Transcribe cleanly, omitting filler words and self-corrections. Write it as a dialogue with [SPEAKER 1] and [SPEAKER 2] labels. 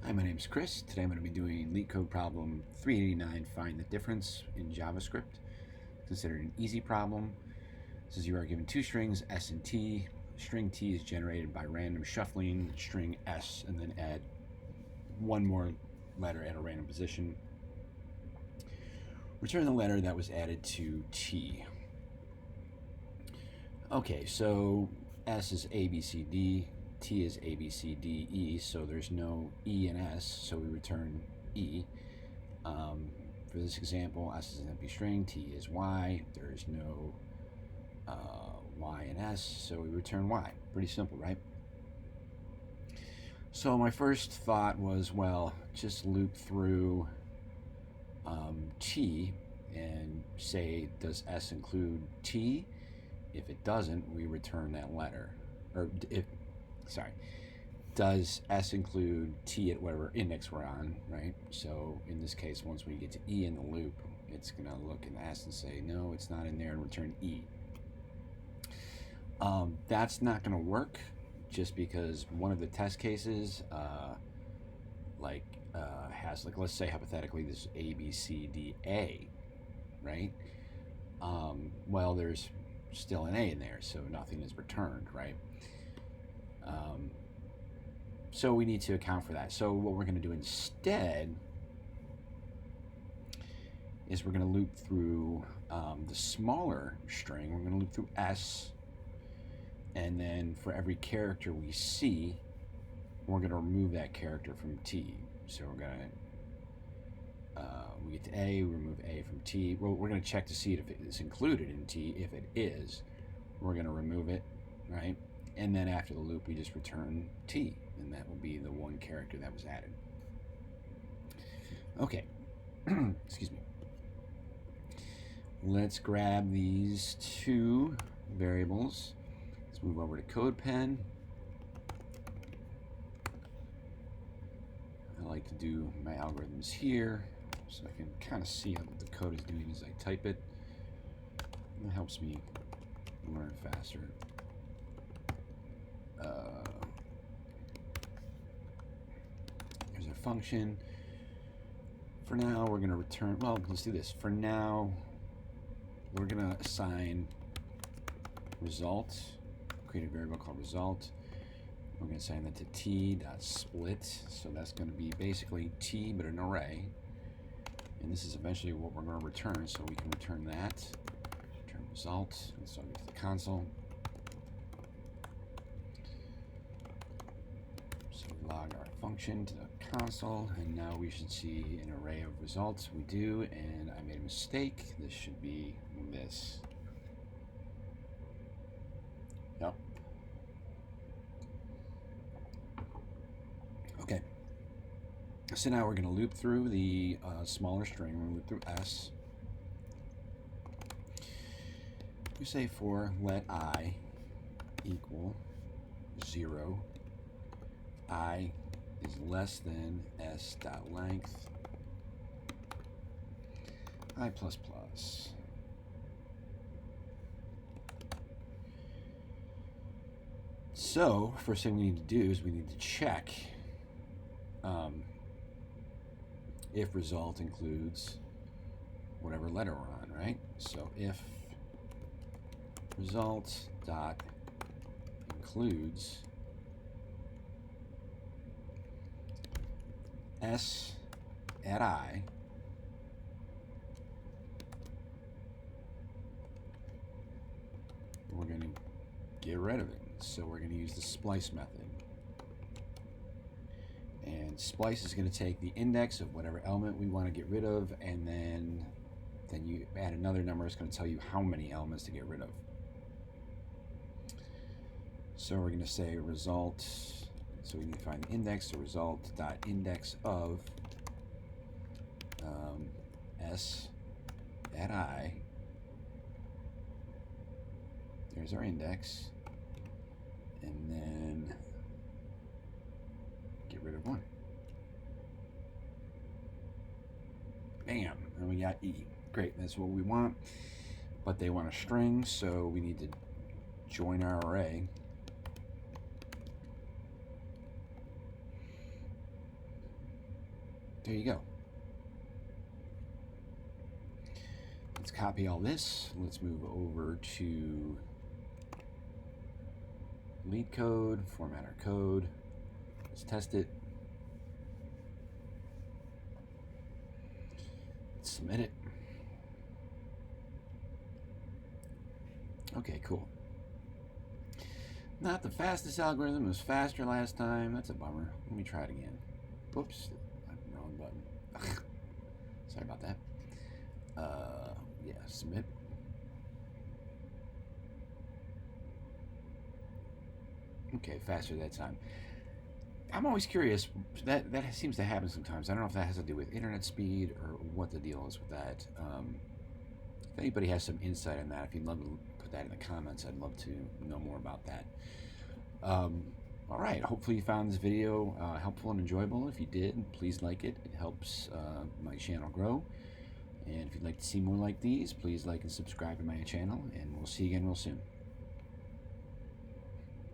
[SPEAKER 1] Hi, my name is Chris. Today I'm going to be doing Leetcode problem 389, find the difference in JavaScript. Considered an easy problem. It says you are given two strings, S and T. String T is generated by random shuffling string S and then add one more letter at a random position. Return the letter that was added to T. Okay, so S is A, B, C, D. T is A, B, C, D, E, so there's no E in S, so we return E. For this example, S is an empty string, T is Y. There is no Y in S, so we return Y. Pretty simple, right? So my first thought was, well, just loop through T and say, does S include T? If it doesn't, we return that letter. Or does S include T at whatever index we're on, right? So in this case, once we get to E in the loop, it's going to look in S and say, no, it's not in there, and return E. That's not going to work just because one of the test cases has, let's say hypothetically, this is A, B, C, D, A, right? Well, there's still an A in there, so nothing is returned, right? So we need to account for that. So what we're going to do instead is we're going to loop through the smaller string. We're going to loop through S, and then for every character we see, we're going to remove that character from T. So we're going to, we get to A, we remove A from T. Well, we're going to check to see if it is included in T. If it is, we're going to remove it, right? And then after the loop, we just return T, and that will be the one character that was added. Okay, excuse me. Let's grab these two variables. Let's move over to CodePen. I like to do my algorithms here so I can kind of see what the code is doing as I type it. It helps me learn faster. Here's our function. For now, we're going to return, well, let's do this. For now, we're going to assign result, create a variable called result. We're going to assign that to t.split. So that's going to be basically t, but an array. And this is eventually what we're going to return. So we can return that, return result. Let's log into the console. So we log our function to the console, and now we should see an array of results. We do, and I made a mistake. This should be this. Yep. Okay. So now we're going to loop through the smaller string. We're going to loop through S. We say for let I equal 0. I is less than s dot length I plus plus. So first thing we need to do is we need to check if result includes whatever letter we're on, right? So if result dot includes S at I, we're going to get rid of it. So we're going to use the splice method. And splice is going to take the index of whatever element we want to get rid of, and then you add another number. It's going to tell you how many elements to get rid of. So we're going to say result. So we need to find the index, so result dot index of S at I. There's our index, and then get rid of 1. Bam, and we got E. Great, that's what we want, but they want a string, so we need to join our array. there you go. Let's copy all this. Let's move over to Leetcode, format our code. Let's test it. Let's submit it. Okay, cool. Not the fastest algorithm. It was faster last time. That's a bummer. Let me try it again. Whoops, wrong button. Sorry about that. Yeah, submit. Okay, faster that time. I'm always curious. That seems to happen sometimes. I don't know if that has to do with internet speed or what the deal is with that. If anybody has some insight on that, if you'd love to put that in the comments, I'd love to know more about that. All right, hopefully you found this video helpful and enjoyable. If you did, please like it. It helps my channel grow. And if you'd like to see more like these, please like and subscribe to my channel, and we'll see you again real soon.